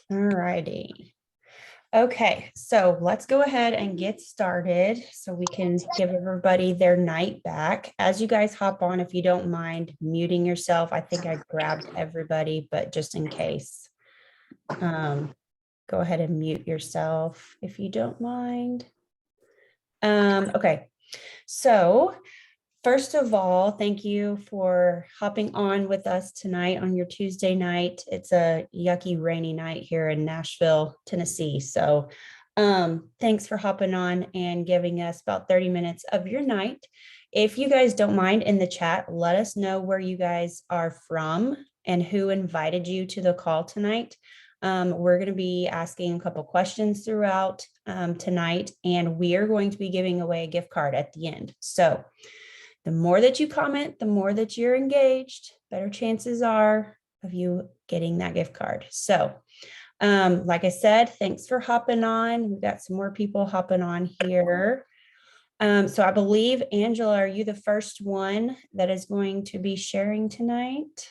All righty. Okay, so let's go ahead and get started so we can give everybody their night back. As you guys hop on, if you don't mind muting yourself, I think I grabbed everybody, but just in case, go ahead and mute yourself if you don't mind. Okay, so first of all, thank you for hopping on with us tonight on your Tuesday night. It's a yucky rainy night here in Nashville, Tennessee. So thanks for hopping on and giving us about 30 minutes of your night. If you guys don't mind, in the chat, let us know where you guys are from and who invited you to the call tonight. We're going to be asking a couple questions throughout tonight, and we are going to be giving away a gift card at the end. So the more that you comment, the more that you're engaged, better chances are of you getting that gift card. So, like I said, thanks for hopping on. We've got some more people hopping on here. So I believe, Angela, are you the first one that is going to be sharing tonight?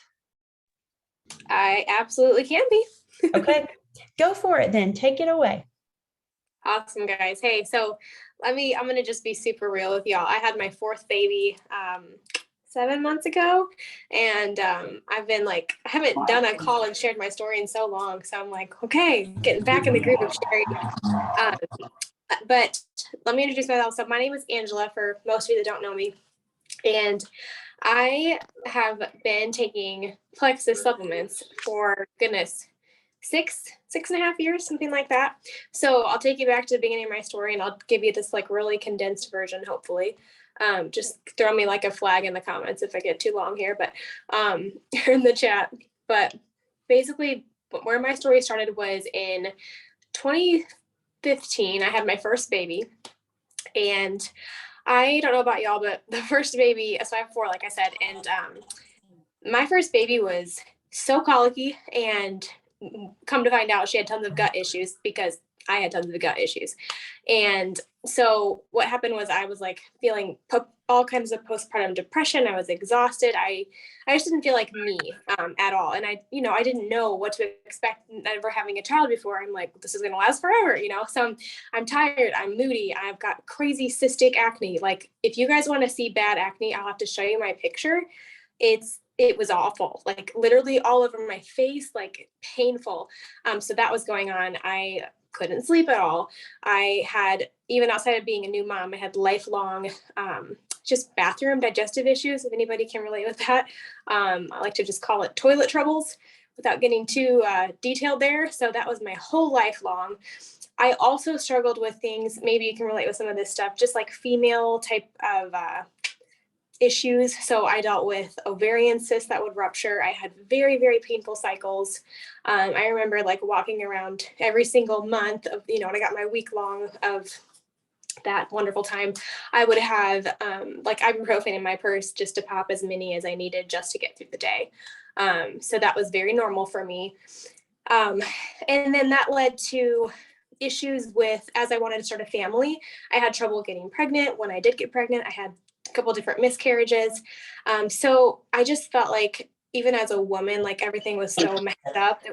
I absolutely can be. Okay, go for it then. Take it away. Awesome, guys. Hey, so I'm going to just be super real with y'all. I had my fourth baby 7 months ago, and I've been I haven't done a call and shared my story in so long. So I'm like, okay, getting back in the groove of sharing. But let me introduce myself. So my name is Angela, for most of you that don't know me. And I have been taking Plexus supplements for, goodness, six and a half years, something like that. So I'll take you back to the beginning of my story, and I'll give you this really condensed version, hopefully. Just throw me a flag in the comments if I get too long here, but in the chat. But basically, where my story started was in 2015. I had my first baby, and I don't know about y'all, but the first baby, so I have four, like I said, and my first baby was so colicky, and come to find out she had tons of gut issues because I had tons of gut issues. And so what happened was I was feeling all kinds of postpartum depression. I was exhausted. I just didn't feel like me at all. And I didn't know what to expect, never having a child before. I'm like, this is going to last forever, So I'm tired. I'm moody. I've got crazy cystic acne. If you guys want to see bad acne, I'll have to show you my picture. It was awful, literally all over my face, painful. So that was going on. I couldn't sleep at all. I had, even outside of being a new mom, I had lifelong just bathroom digestive issues, if anybody can relate with that. I like to just call it toilet troubles without getting too detailed there. So that was my whole life long. I also struggled with things, maybe you can relate with some of this stuff, just female type of issues. So I dealt with ovarian cysts that would rupture. I had very, very painful cycles. I remember walking around every single month of, when I got my week long of that wonderful time, I would have ibuprofen in my purse just to pop as many as I needed just to get through the day. So that was very normal for me. And then that led to issues with, as I wanted to start a family, I had trouble getting pregnant. When I did get pregnant, I had a couple different miscarriages. So I just felt even as a woman, everything was so messed up.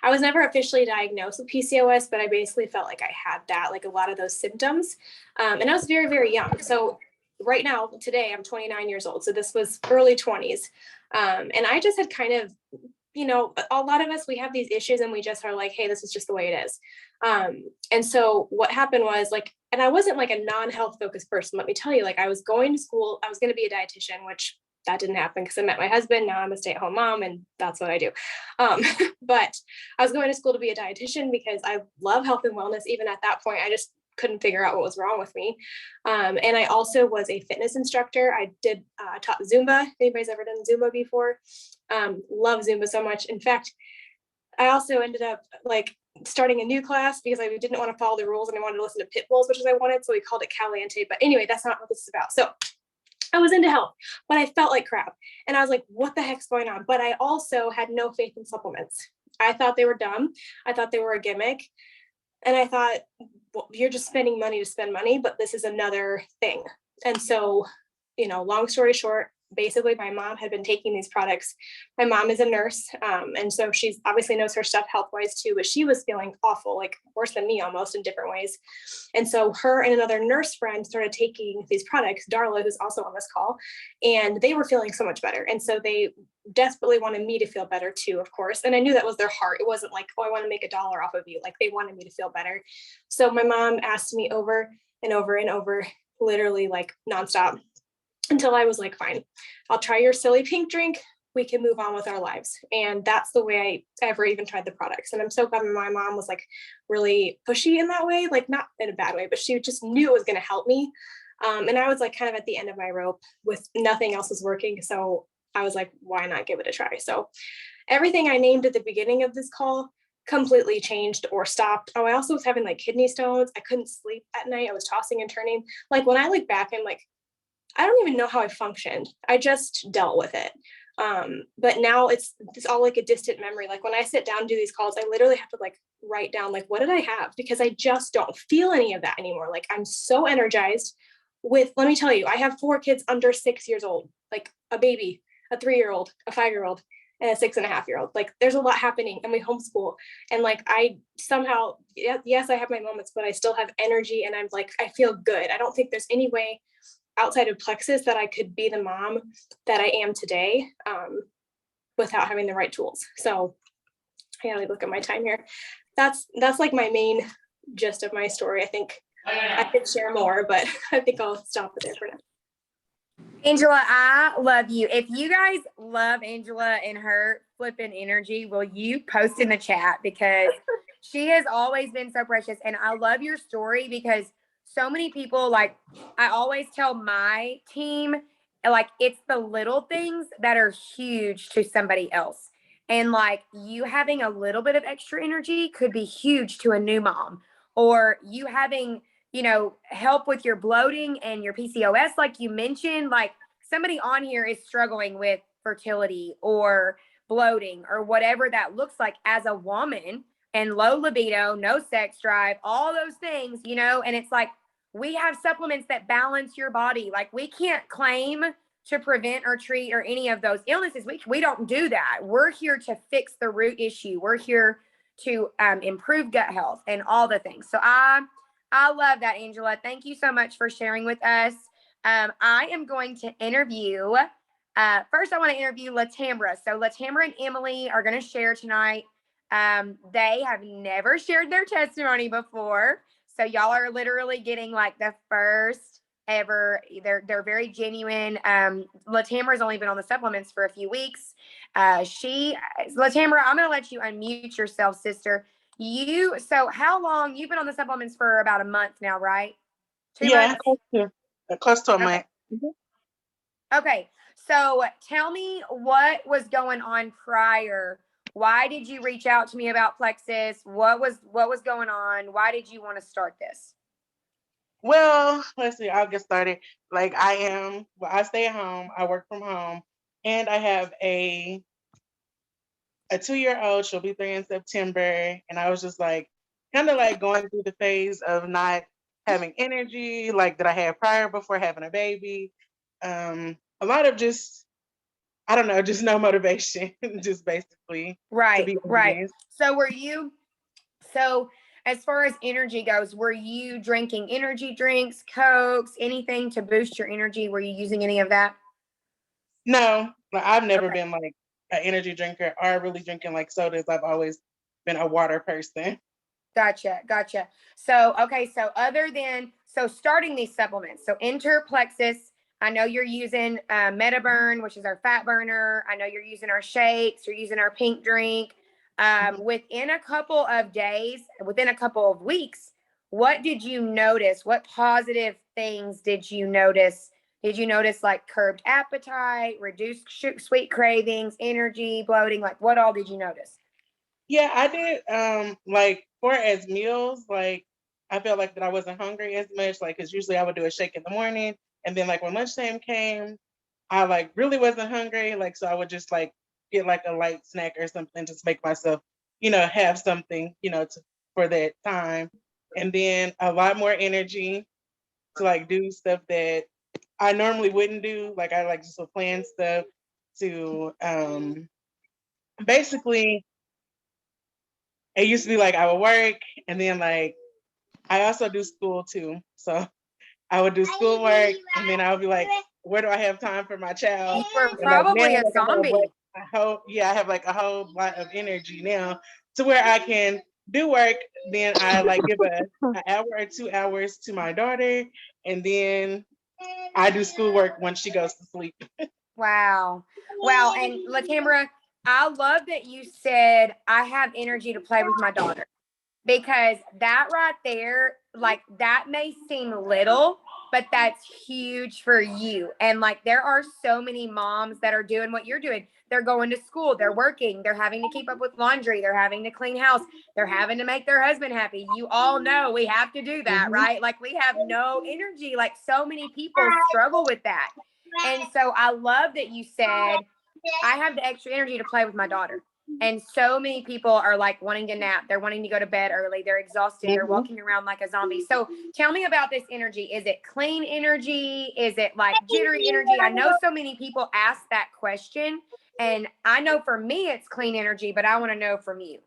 I was never officially diagnosed with PCOS, but I basically felt like I had that, a lot of those symptoms. And I was very, very young. So right now, today, I'm 29 years old. So this was early 20s. And I just had kind of, a lot of us, we have these issues and we just are hey, this is just the way it is. And so what happened was and I wasn't a non-health focused person. Let me tell you, I was going to school, I was going to be a dietitian, which that didn't happen because I met my husband. Now I'm a stay-at-home mom and that's what I do. But I was going to school to be a dietitian because I love health and wellness. Even at that point, I just couldn't figure out what was wrong with me. And I also was a fitness instructor. I taught Zumba. If anybody's ever done Zumba before, love Zumba so much. In fact, I also ended up starting a new class because I didn't want to follow the rules and I wanted to listen to pit bulls, which is I wanted. So we called it Caliente. But anyway, that's not what this is about. So I was into health, but I felt like crap. And I was like, what the heck's going on? But I also had no faith in supplements. I thought they were dumb. I thought they were a gimmick. And I thought, well, you're just spending money to spend money, but this is another thing. And so, long story short, basically my mom had been taking these products. My mom is a nurse. And so she's obviously knows her stuff health wise too, but she was feeling awful, like worse than me almost in different ways. And so her and another nurse friend started taking these products, Darla, who's also on this call, and they were feeling so much better. And so they desperately wanted me to feel better too, of course. And I knew that was their heart. It wasn't like, oh, I want to make $1 off of you. Like they wanted me to feel better. So my mom asked me over and over and over, literally like nonstop, until I was like, fine, I'll try your silly pink drink. We can move on with our lives. And that's the way I ever even tried the products. And I'm so glad my mom was like really pushy in that way, like not in a bad way, but she just knew it was going to help me. And I was like kind of at the end of my rope with nothing else was working. So I was like, why not give it a try? So everything I named at the beginning of this call completely changed or stopped. Oh, I also was having like kidney stones. I couldn't sleep at night. I was tossing and turning. Like when I look back, I'm like, I don't even know how I functioned. I just dealt with it. But now it's all like a distant memory. Like when I sit down and do these calls, I literally have to like write down like, what did I have? Because I just don't feel any of that anymore. Like I'm so energized with, let me tell you, I have 4 kids under 6 years old, like a baby, a 3-year-old, a 5-year-old, and a 6.5-year-old. Like there's a lot happening and we homeschool. And like, I somehow, yes, I have my moments, but I still have energy and I'm like, I feel good. I don't think there's any way outside of Plexus that I could be the mom that I am today without having the right tools. So I gotta look at my time here. That's like my main gist of my story. I think I could share more, but I think I'll stop it there for now. Angela, I love you. If you guys love Angela and her flipping energy, will you post in the chat? Because she has always been so precious. And I love your story because so many people, like I always tell my team, like it's the little things that are huge to somebody else. And like you having a little bit of extra energy could be huge to a new mom, or you having, you know, help with your bloating and your PCOS, like you mentioned, like somebody on here is struggling with fertility or bloating or whatever that looks like as a woman, and low libido, no sex drive, all those things, you know, and it's like, we have supplements that balance your body. Like we can't claim to prevent or treat or any of those illnesses. We don't do that. We're here to fix the root issue. We're here to improve gut health and all the things. So I love that, Angela. Thank you so much for sharing with us. I am going to interview, first I want to interview Latamra. So Latamra and Emily are going to share tonight. They have never shared their testimony before. So y'all are literally getting like the first ever. They're very genuine. Latamra's only been on the supplements for a few weeks. Latamra, I'm going to let you unmute yourself, sister. So how long you've been on the supplements for? About a month now, right? 2 months? Close to a Okay. month. Okay. So tell me what was going on prior. Why did you reach out to me about Plexus? What was going on? Why did you want to start this? Well, let's see, I'll get started. Like I stay at home, I work from home, and I have a 2-year-old, she'll be 3 in September. And I was just like, kind of like going through the phase of not having energy, like that I had prior before having a baby. A lot of just, I don't know, just no motivation, just basically. Right. So as far as energy goes, were you drinking energy drinks, Cokes, anything to boost your energy? Were you using any of that? No, like I've never been like an energy drinker or really drinking like sodas. I've always been a water person. Gotcha. So, okay. So starting these supplements, so enter Plexus. I know you're using MetaBurn, which is our fat burner. I know you're using our shakes. You're using our pink drink. Within a couple of days, within a couple of weeks, what did you notice? What positive things did you notice? Did you notice like curbed appetite, reduced sweet cravings, energy, bloating? Like what all did you notice? Yeah, I did. Like for as meals, like I felt like that I wasn't hungry as much. Like, cause usually I would do a shake in the morning, and then like when lunchtime came, I like really wasn't hungry. Like, so I would just like get like a light snack or something, just make myself, have something, for that time, and then a lot more energy to like do stuff that I normally wouldn't do. Like I like just to plan stuff to basically it used to be like I would work and then like I also do school too. So I would do schoolwork and then I would be like, where do I have time for my child? We're And like now probably a like, zombie. I have like a whole lot of energy now to where I can do work. Then I like give an hour or 2 hours to my daughter, and then I do schoolwork once she goes to sleep. Wow. Wow. And Latambra, I love that you said I have energy to play with my daughter, because that right there, like that may seem little, but that's huge for you. And like there are so many moms that are doing what you're doing. They're going to school, they're working, they're having to keep up with laundry, they're having to clean house, they're having to make their husband happy. You all know we have to do that, right? Like we have no energy. Like so many people struggle with that. And so I love that you said, I have the extra energy to play with my daughter. And so many people are like wanting to nap. They're wanting to go to bed early. They're exhausted. They're walking around like a zombie. So tell me about this energy. Is it clean energy? Is it like jittery energy? I know so many people ask that question. And I know for me, it's clean energy, but I want to know from you.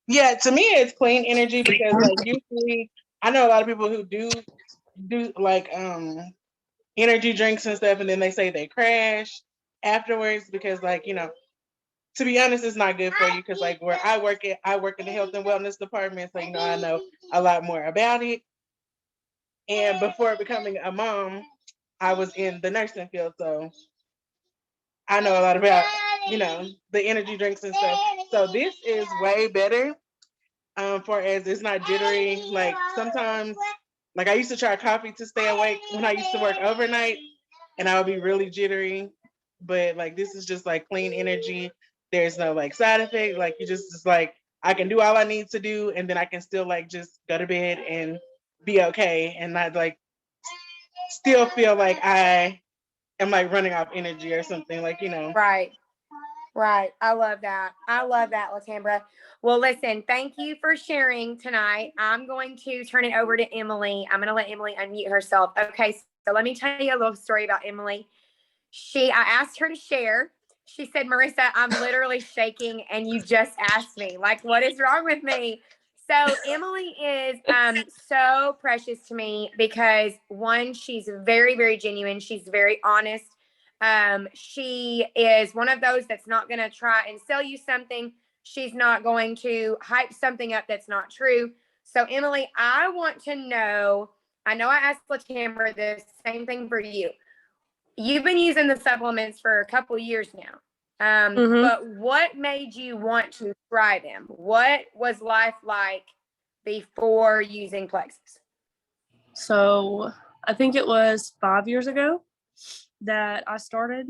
Yeah, to me it's clean energy because like usually I know a lot of people who do like energy drinks and stuff and then they say they crash afterwards because like, you know, to be honest, it's not good for you because like where I work in the health and wellness department, so you know I know a lot more about it. And before becoming a mom, I was in the nursing field, so I know a lot about, you know, the energy drinks and stuff. So this is way better. For as it's not jittery. Like sometimes, like I used to try coffee to stay awake when I used to work overnight, and I would be really jittery. But like this is just like clean energy. There's no like side effect. Like you just like I can do all I need to do, and then I can still like just go to bed and be okay, and not like still feel like I am like running off energy or something. Like you know. Right. Right. I love that. I love that, Latambra. Well, listen, thank you for sharing tonight. I'm going to turn it over to Emily. I'm going to let Emily unmute herself. Okay. So let me tell you a little story about Emily. I asked her to share. She said, Marissa, I'm literally shaking and you just asked me, like, what is wrong with me? So Emily is so precious to me because one, she's very, very genuine. She's very honest. She is one of those that's not going to try and sell you something. She's not going to hype something up that's not true. So Emily, I want to know, I know I asked Latambra the same thing for you. You've been using the supplements for a couple of years now. But what made you want to try them? What was life like before using Plexus? So I think it was 5 years ago that I started.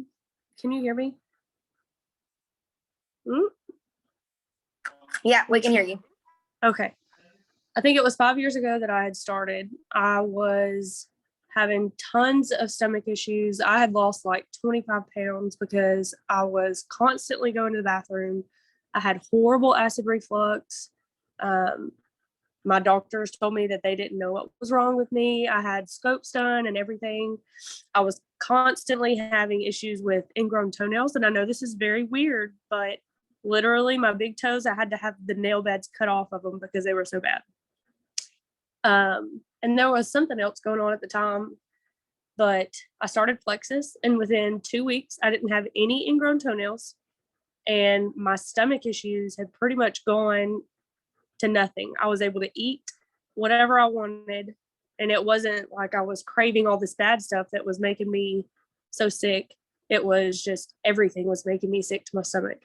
Can you hear me? Yeah, we can hear you. Okay. I think it was 5 years ago that I had started. I was having tons of stomach issues. I had lost like 25 pounds because I was constantly going to the bathroom. I had horrible acid reflux. My doctors told me that they didn't know what was wrong with me. I had scopes done and everything. I was constantly having issues with ingrown toenails. And I know this is very weird, but literally my big toes, I had to have the nail beds cut off of them because they were so bad. And there was something else going on at the time, but I started Plexus, and within 2 weeks, I didn't have any ingrown toenails, and my stomach issues had pretty much gone to nothing. I was able to eat whatever I wanted, and it wasn't like I was craving all this bad stuff that was making me so sick. It was just everything was making me sick to my stomach.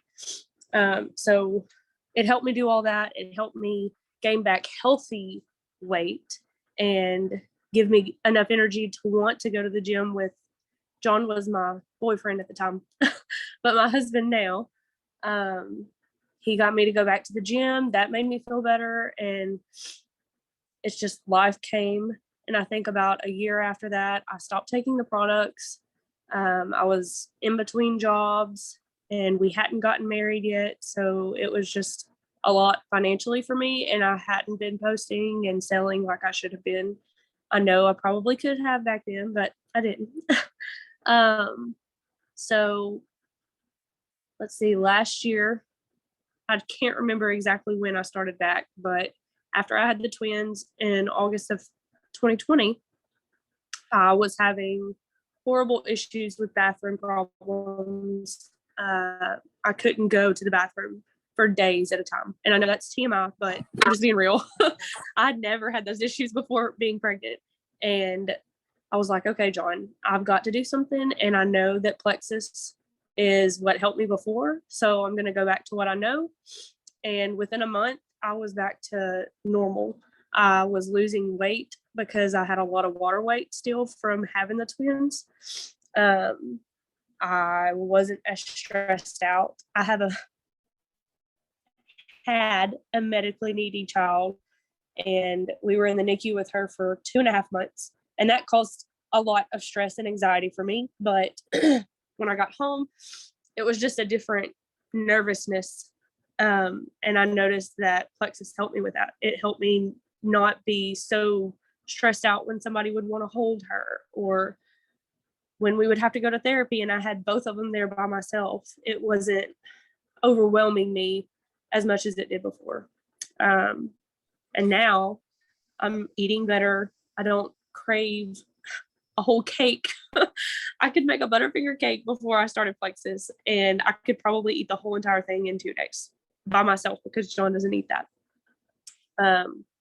So it helped me do all that. It helped me gain back healthy weight and give me enough energy to want to go to the gym with John was my boyfriend at the time, but my husband now. He got me to go back to the gym. That made me feel better. And it's just life came. And I think about a year after that, I stopped taking the products. I was in between jobs and we hadn't gotten married yet. So it was just a lot financially for me. And I hadn't been posting and selling like I should have been. I know I probably could have back then, but I didn't. So let's see, last year, I can't remember exactly when I started back, but after I had the twins in August of 2020, I was having horrible issues with bathroom problems. I couldn't go to the bathroom for days at a time. And I know that's TMI, but I'm just being real. I'd never had those issues before being pregnant. And I was like, okay, John, I've got to do something. And I know that Plexus is what helped me before. So I'm going to go back to what I know. And within a month, I was back to normal. I was losing weight because I had a lot of water weight still from having the twins. I wasn't as stressed out. I had a medically needy child, and we were in the NICU with her for 2.5 months. And that caused a lot of stress and anxiety for me. But when I got home, it was just a different nervousness. And I noticed that Plexus helped me with that. It helped me not be so stressed out when somebody would want to hold her, or when we would have to go to therapy and I had both of them there by myself. It wasn't overwhelming me as much as it did before. And now I'm eating better. I don't crave a whole cake. I could make a Butterfinger cake before I started Plexus, and I could probably eat the whole entire thing in 2 days by myself because John doesn't eat that.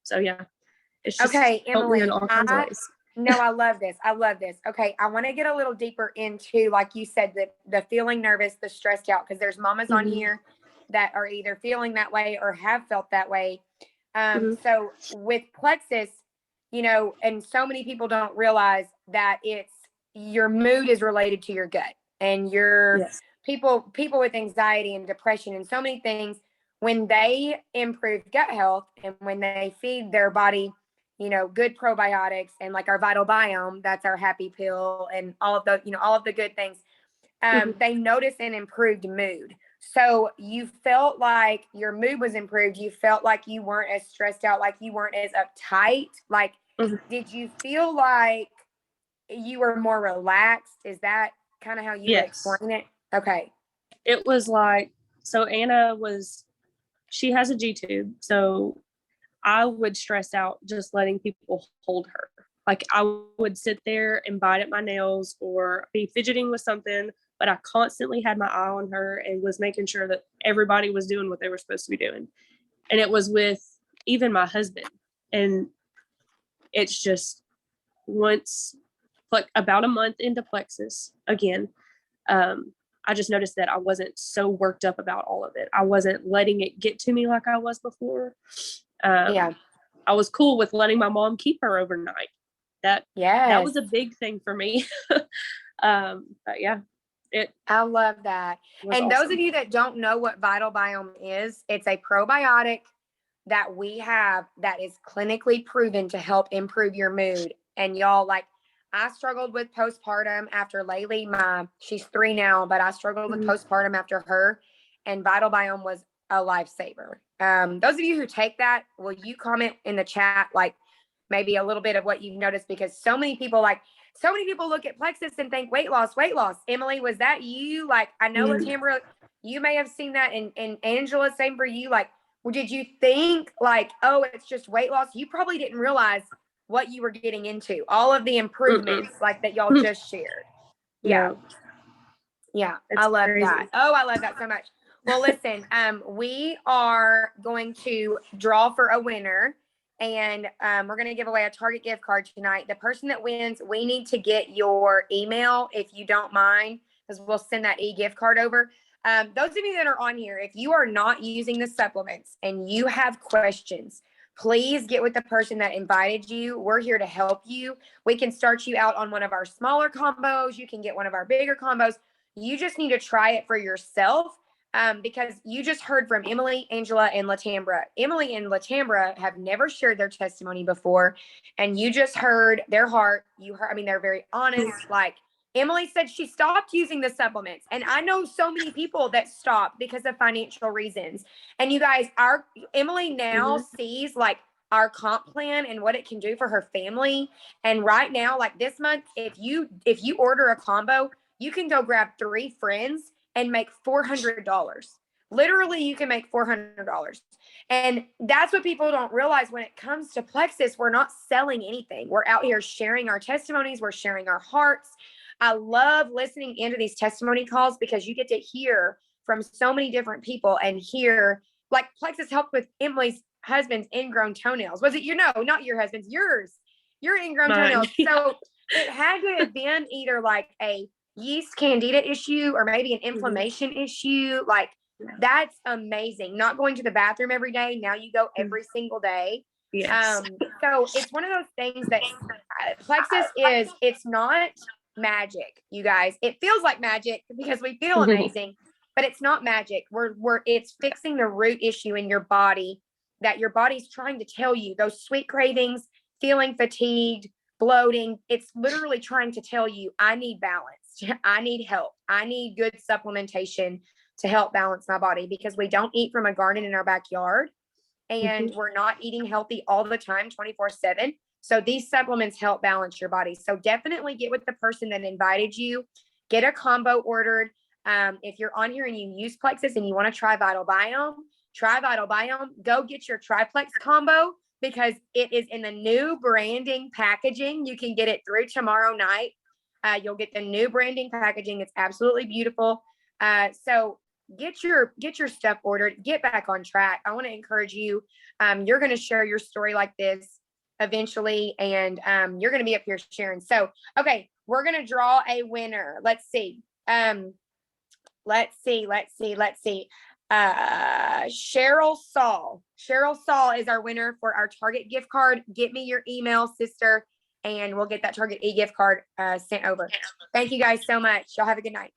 So yeah, it's just Okay, helped me Emily, in all kinds of ways. no, I love this. I love this. Okay, I want to get a little deeper into, like you said, the feeling nervous, the stressed out, because there's mamas on Mhm. here that are either feeling that way or have felt that way. Mhm. So with Plexus, you know, and so many people don't realize that it's your mood is related to your gut, and your Yes. people with anxiety and depression and so many things, when they improve gut health and when they feed their body, you know, good probiotics and like our Vital Biome, that's our happy pill, and all of the, you know, all of the good things, they notice an improved mood. So you felt like your mood was improved. You felt like you weren't as stressed out, like you weren't as uptight. Like, Mhm. did you feel like you were more relaxed? Is that kind of how you would Yes. explain it? Okay. It was like, so Anna she has a G tube. So I would stress out just letting people hold her. Like I would sit there and bite at my nails or be fidgeting with something, but I constantly had my eye on her and was making sure that everybody was doing what they were supposed to be doing. And it was with even my husband. And it's just once, like about a month into Plexus again, I just noticed that I wasn't so worked up about all of it. I wasn't letting it get to me like I was before. Yeah. I was cool with letting my mom keep her overnight. That Yes. was a big thing for me. But yeah, it I love that. was And awesome. those of you that don't know what Vital Biome is, it's a probiotic that we have that is clinically proven to help improve your mood. And y'all, like, I struggled with postpartum after Laylee. She's 3 now, but I struggled with postpartum after her, and Vital Biome was a lifesaver. Those of you who take that, will you comment in the chat, like maybe a little bit of what you've noticed? Because so many people look at Plexus and think weight loss. Emily, was that you? Like, I know Latambra, you may have seen that, and Angela, same for you. Like, well, did you think like, oh, it's just weight loss? You probably didn't realize what you were getting into, all of the improvements like that y'all just shared. Yeah. I love crazy. that. Oh, I love that so much. Well, listen, we are going to draw for a winner, and we're going to give away a Target gift card tonight. The person that wins, we need to get your email if you don't mind, because we'll send that e-gift card over. Those of you that are on here, if you are not using the supplements and you have questions, please get with the person that invited you. We're here to help you. We can start you out on one of our smaller combos. You can get one of our bigger combos. You just need to try it for yourself, because you just heard from Emily, Angela, and Latambra. Emily and Latambra have never shared their testimony before, and you just heard their heart. They're very honest. Like, Emily said she stopped using the supplements. And I know so many people that stopped because of financial reasons. And you guys, Emily now sees like our comp plan and what it can do for her family. And right now, like this month, if you order a combo, you can go grab 3 friends and make $400. Literally, you can make $400. And that's what people don't realize when it comes to Plexus. We're not selling anything. We're out here sharing our testimonies. We're sharing our hearts. I love listening into these testimony calls because you get to hear from so many different people and hear, like Plexus helped with Emily's husband's ingrown toenails. Was it not your husband's, yours, your ingrown Mine. toenails. So it had to have been either like a yeast candida issue or maybe an inflammation issue. Like that's amazing. Not going to the bathroom every day. Now you go every single day. Yes. So it's one of those things that Plexus it's not magic, you guys. It feels like magic because we feel amazing, but it's not magic. It's fixing the root issue in your body that your body's trying to tell you. Those sweet cravings, feeling fatigued, bloating, it's literally trying to tell you, I need balance. I need help. I need good supplementation to help balance my body because we don't eat from a garden in our backyard and we're not eating healthy all the time, 24/7. So these supplements help balance your body. So definitely get with the person that invited you, get a combo ordered. If you're on here and you use Plexus and you want to try Vital Biome, go get your triplex combo because it is in the new branding packaging. You can get it through tomorrow night. You'll get the new branding packaging. It's absolutely beautiful. So get your stuff ordered, get back on track. I want to encourage you. You're going to share your story like this eventually, and you're going to be up here sharing. So, okay, we're going to draw a winner. Let's see. Cheryl Saul is our winner for our Target gift card. Get me your email, sister, and we'll get that Target gift card sent over. Thank you guys so much. Y'all have a good night.